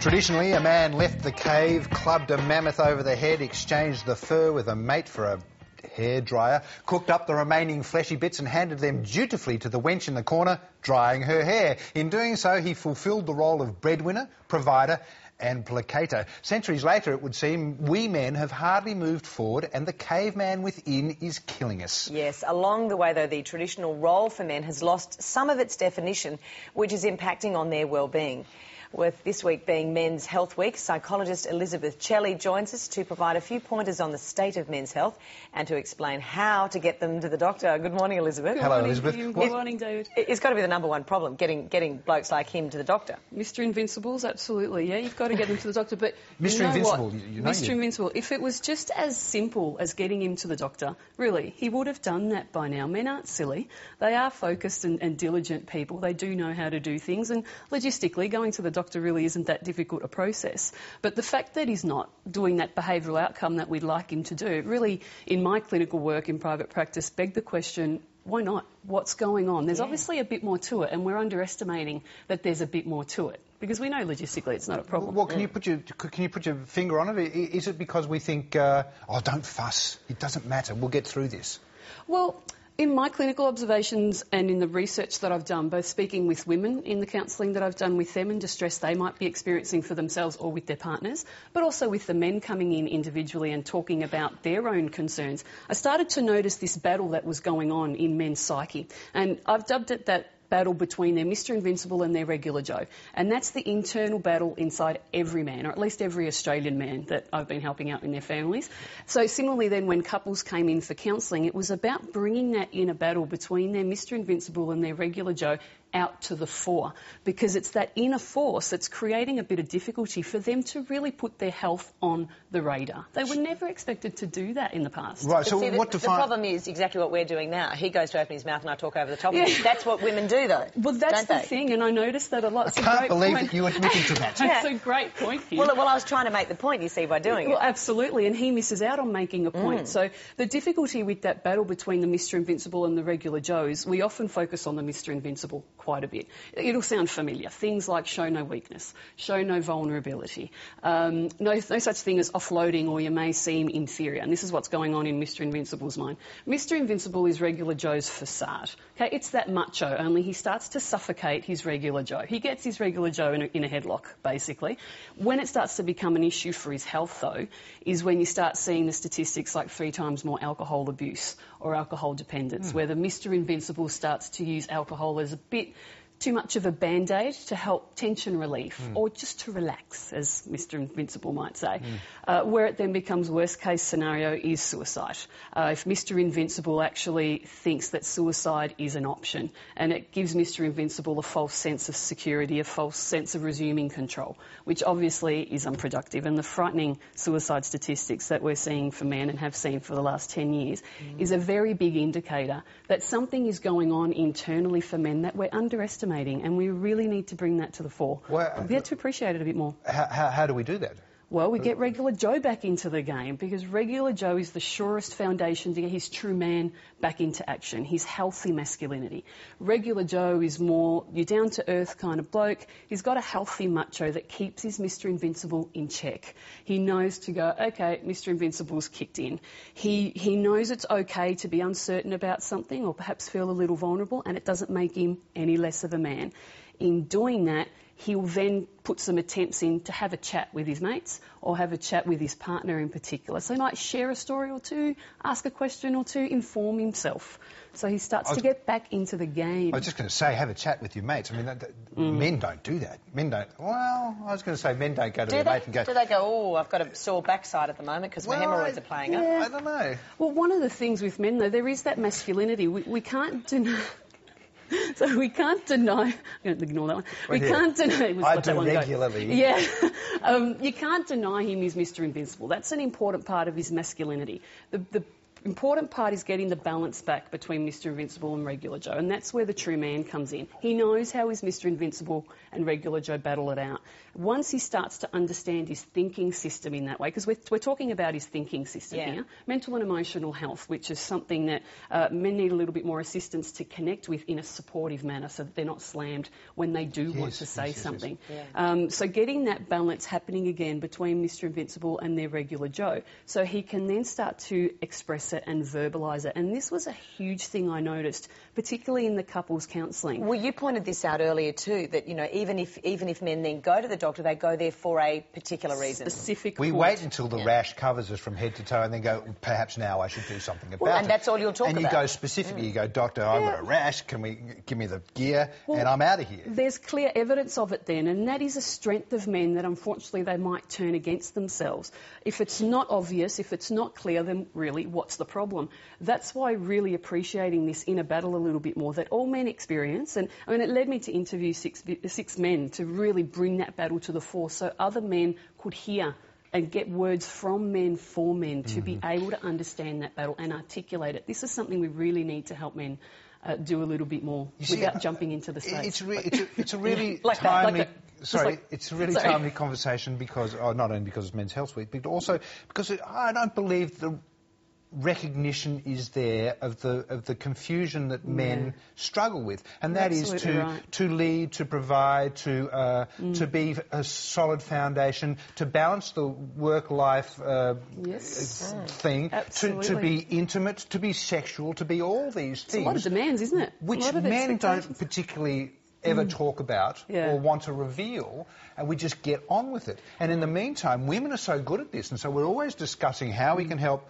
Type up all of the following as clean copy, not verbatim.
Traditionally, a man left the cave, clubbed a mammoth over the head, exchanged the fur with a mate for a hairdryer, cooked up the remaining fleshy bits and handed them dutifully to the wench in the corner, drying her hair. In doing so, he fulfilled the role of breadwinner, provider and placator. Centuries later, it would seem, we men have hardly moved forward and the caveman within is killing us. Yes, along the way, though, the traditional role for men has lost some of its definition, which is impacting on their well-being. With this week being Men's Health Week, psychologist Elizabeth Chelly joins us to provide a few pointers on the state of men's health and to explain how to get them to the doctor. Good morning, Elizabeth. Hello, Elizabeth. Good morning, David. It's got to be the number one problem, getting blokes like him to the doctor. Mr. Invincibles, absolutely, yeah, you've got to get them to the doctor. But Mr. Invincible, you know Mr. Invincible, if it was just as simple as getting him to the doctor, really, he would have done that by now. Men aren't silly. They are focused and diligent people. They do know how to do things, and logistically, going to the doctor really isn't that difficult a process. But the fact that he's not doing that behavioural outcome that we'd like him to do, really, in my clinical work in private practice, begged the question, why not? What's going on? There's obviously a bit more to it, and we're underestimating that there's a bit more to it, because we know logistically it's not a problem. Well, can you put your finger on it? Is it because we think, oh, don't fuss, it doesn't matter, we'll get through this? Well, in my clinical observations and in the research that I've done, both speaking with women in the counselling that I've done with them and distress they might be experiencing for themselves or with their partners, but also with the men coming in individually and talking about their own concerns, I started to notice this battle that was going on in men's psyche. And I've dubbed it that battle between their Mr. Invincible and their regular Joe. And that's the internal battle inside every man, or at least every Australian man that I've been helping out in their families. So similarly then, when couples came in for counselling, it was about bringing that inner battle between their Mr. Invincible and their regular Joe out to the fore, because it's that inner force that's creating a bit of difficulty for them to really put their health on the radar. They were never expected to do that in the past. Right, so see, what the problem is exactly what we're doing now. He goes to open his mouth and I talk over the top of him. That's what women do, though. Well, that's the thing, and I noticed that a lot. I can't believe that you admitted to that. That's a great point here. Well, I was trying to make the point, you see, by doing it. Well, absolutely, and he misses out on making a point. So the difficulty with that battle between the Mr. Invincible and the regular Joes, we often focus on the Mr. Invincible quite a bit. It'll sound familiar. Things like show no weakness, show no vulnerability, no such thing as offloading or you may seem inferior. And this is what's going on in Mr. Invincible's mind. Mr. Invincible is regular Joe's facade. Okay, it's that macho, only he starts to suffocate his regular Joe. He gets his regular Joe in a headlock, basically. When it starts to become an issue for his health, though, is when you start seeing the statistics like 3 times more alcohol abuse or alcohol dependence, where the Mr. Invincible starts to use alcohol as a bit too much of a band-aid to help tension relief or just to relax, as Mr. Invincible might say. Where it then becomes worst-case scenario is suicide. If Mr. Invincible actually thinks that suicide is an option, and it gives Mr. Invincible a false sense of security, a false sense of resuming control, which obviously is unproductive. And the frightening suicide statistics that we're seeing for men and have seen for the last 10 years is a very big indicator that something is going on internally for men that we're underestimating, and we really need to bring that to the fore. Well, we have to appreciate it a bit more. How do we do that? Well, we get regular Joe back into the game, because regular Joe is the surest foundation to get his true man back into action, his healthy masculinity. Regular Joe is more your down-to-earth kind of bloke. He's got a healthy macho that keeps his Mr. Invincible in check. He knows to go, OK, Mr. Invincible's kicked in. He knows it's OK to be uncertain about something or perhaps feel a little vulnerable, and it doesn't make him any less of a man. In doing that, he'll then put some attempts in to have a chat with his mates or have a chat with his partner in particular. So he might share a story or two, ask a question or two, inform himself. So he starts to get back into the game. I was just going to say, have a chat with your mates. I mean, men don't do that. Men don't... Well, I was going to say men don't go to their mate and go... Do they go, oh, I've got a sore backside at the moment because my hemorrhoids are playing up? I don't know. Well, one of the things with men, though, there is that masculinity. We can't deny... So we can't deny... I'm going to ignore that one. We can't deny... I do regularly. Yeah. You can't deny him is Mr. Invincible. That's an important part of his masculinity. The important part is getting the balance back between Mr Invincible and Regular Joe, and that's where the true man comes in. He knows how his Mr Invincible and Regular Joe battle it out. Once he starts to understand his thinking system in that way, because we're talking about his thinking system here, mental and emotional health, which is something that men need a little bit more assistance to connect with in a supportive manner so that they're not slammed when they do want to say something. So getting that balance happening again between Mr Invincible and their Regular Joe, so he can then start to express it and verbalise it. And this was a huge thing I noticed, particularly in the couples counselling. Well, you pointed this out earlier too, that, you know, even if men then go to the doctor, they go there for a particular reason. Specific We point. wait until the rash covers us from head to toe and then go, perhaps now I should do something about it. And that's all you'll talk about. And you go specifically, you go, doctor, I've got a rash, can we give me the gear, and I'm out of here. There's clear evidence of it then, and that is a strength of men that unfortunately they might turn against themselves. If it's not obvious, if it's not clear, then really what's the problem? That's why really appreciating this inner battle a little bit more that all men experience, and I mean it led me to interview six men to really bring that battle to the fore so other men could hear and get words from men for men to be able to understand that battle and articulate it. This is something we really need to help men do a little bit more without jumping into the stage. It's a really Like timely... that. It's a really timely conversation because, not only because it's Men's Health Week, but also because I don't believe the recognition is there of the confusion that men struggle with, and that is to lead, to provide, to be a solid foundation, to balance the work-life thing, to be intimate, to be sexual, to be all these things. It's a lot of demands, isn't it? Which men don't particularly ever talk about or want to reveal, and we just get on with it. And in the meantime, women are so good at this, and so we're always discussing how we can help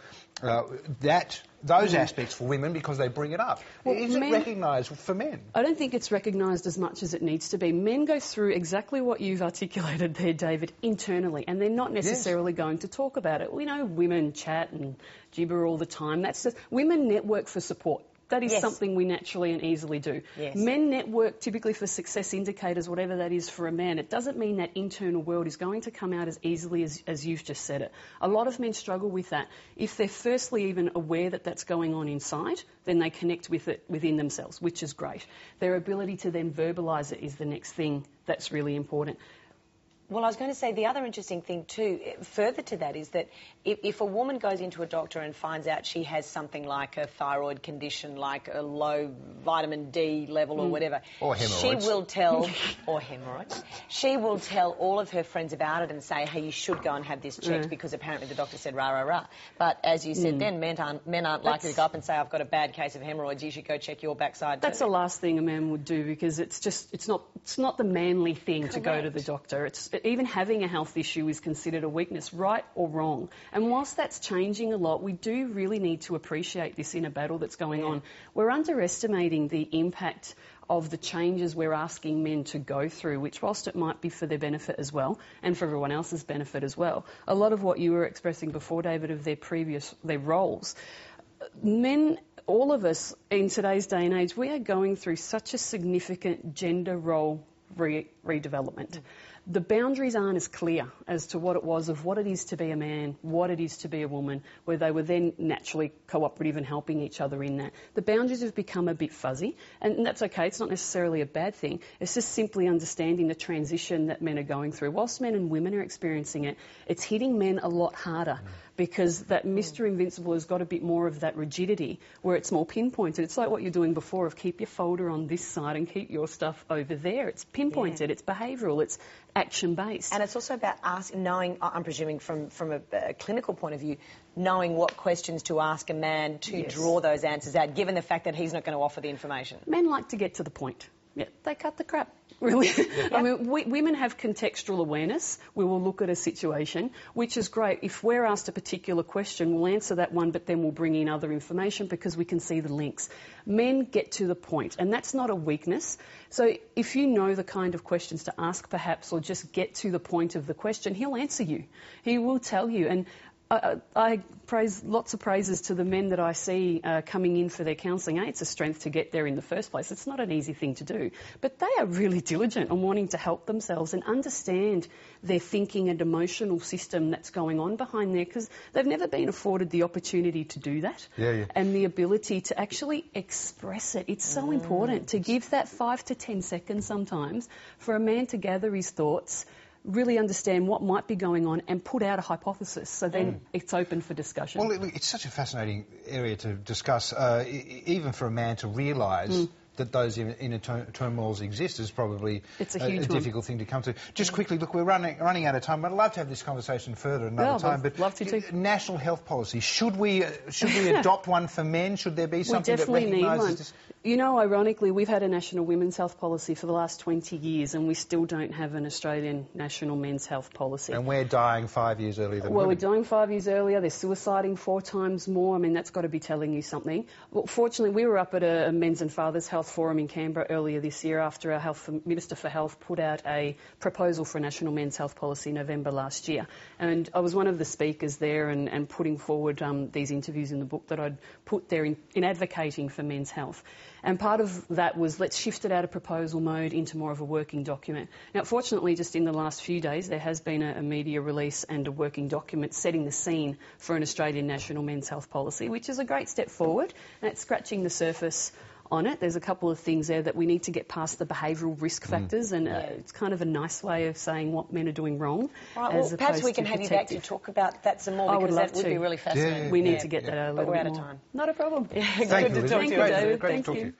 those aspects for women because they bring it up. Well, is it recognised for men? I don't think it's recognised as much as it needs to be. Men go through exactly what you've articulated there, David, internally, and they're not necessarily going to talk about it. We know women chat and gibber all the time. That's just, women network for support. That is something we naturally and easily do. Men network typically for success indicators, whatever that is for a man. It doesn't mean that internal world is going to come out as easily as you've just said it. A lot of men struggle with that. If they're firstly even aware that that's going on inside, then they connect with it within themselves, which is great. Their ability to then verbalise it is the next thing that's really important. Well, I was going to say the other interesting thing too, further to that, is that if a woman goes into a doctor and finds out she has something like a thyroid condition, like a low vitamin D level or whatever, or hemorrhoids, she will tell, or hemorrhoids, she will tell all of her friends about it and say, hey, you should go and have this checked because apparently the doctor said rah, rah, rah. But as you said then, men aren't likely to go up and say, I've got a bad case of hemorrhoids, you should go check your backside That's the last thing a man would do because it's not the manly thing to go to the doctor. Even having a health issue is considered a weakness, right or wrong. And whilst that's changing a lot, we do really need to appreciate this inner battle that's going on. We're underestimating the impact of the changes we're asking men to go through, which whilst it might be for their benefit as well, and for everyone else's benefit as well, a lot of what you were expressing before, David, of their roles, men, all of us in today's day and age, we are going through such a significant gender role redevelopment. The boundaries aren't as clear as to what it was of what it is to be a man, what it is to be a woman, where they were then naturally cooperative and helping each other in that. The boundaries have become a bit fuzzy, and that's okay. It's not necessarily a bad thing. It's just simply understanding the transition that men are going through. Whilst men and women are experiencing it, it's hitting men a lot harder because that Mr. Invincible has got a bit more of that rigidity where it's more pinpointed. It's like what you're doing before of keep your folder on this side and keep your stuff over there. It's pinpointed, it's behavioural, it's action-based. And it's also about knowing, I'm presuming from a clinical point of view, knowing what questions to ask a man to draw those answers out, given the fact that he's not going to offer the information. Men like to get to the point. Yeah, they cut the crap, really. I mean, women have contextual awareness. We will look at a situation, which is great. If we're asked a particular question, we'll answer that one, but then we'll bring in other information because we can see the links. Men get to the point, and that's not a weakness. So if you know the kind of questions to ask, perhaps, or just get to the point of the question, he'll answer you. He will tell you. And I praise lots of praises to the men that I see coming in for their counselling. It's a strength to get there in the first place. It's not an easy thing to do. But they are really diligent on wanting to help themselves and understand their thinking and emotional system that's going on behind there, because they've never been afforded the opportunity to do that. And the ability to actually express it. It's so important to give that 5 to 10 seconds sometimes for a man to gather his thoughts, really understand what might be going on and put out a hypothesis, so then it's open for discussion. Well, it's such a fascinating area to discuss, even for a man to realise that those inner turmoils exist is probably a difficult thing to come to. Just quickly, look, we're running out of time. I'd love to have this conversation further another time. But love to too. National health policy, should we adopt one for men? Should there be something that recognises this? You know, ironically, we've had a national women's health policy for the last 20 years and we still don't have an Australian national men's health policy. And we're dying 5 years earlier than women. We're dying 5 years earlier. They're suiciding 4 times more. I mean, that's got to be telling you something. Well, fortunately, we were up at a men's and fathers health forum in Canberra earlier this year after our Minister for Health put out a proposal for a national men's health policy in November last year. And I was one of the speakers there and putting forward these interviews in the book that I'd put there in advocating for men's health. And part of that was, let's shift it out of proposal mode into more of a working document. Now, fortunately, just in the last few days, there has been a media release and a working document setting the scene for an Australian national men's health policy, which is a great step forward, and it's scratching the surface on it. There's a couple of things there that we need to get past the behavioural risk factors, and it's kind of a nice way of saying what men are doing wrong. All right, well, perhaps we can have you back to talk about that some more, because that would be really fascinating. We need to get that a little bit more. But we're out of time. Not a problem. Thank you, Good to talk to you, David. Great to talk to you.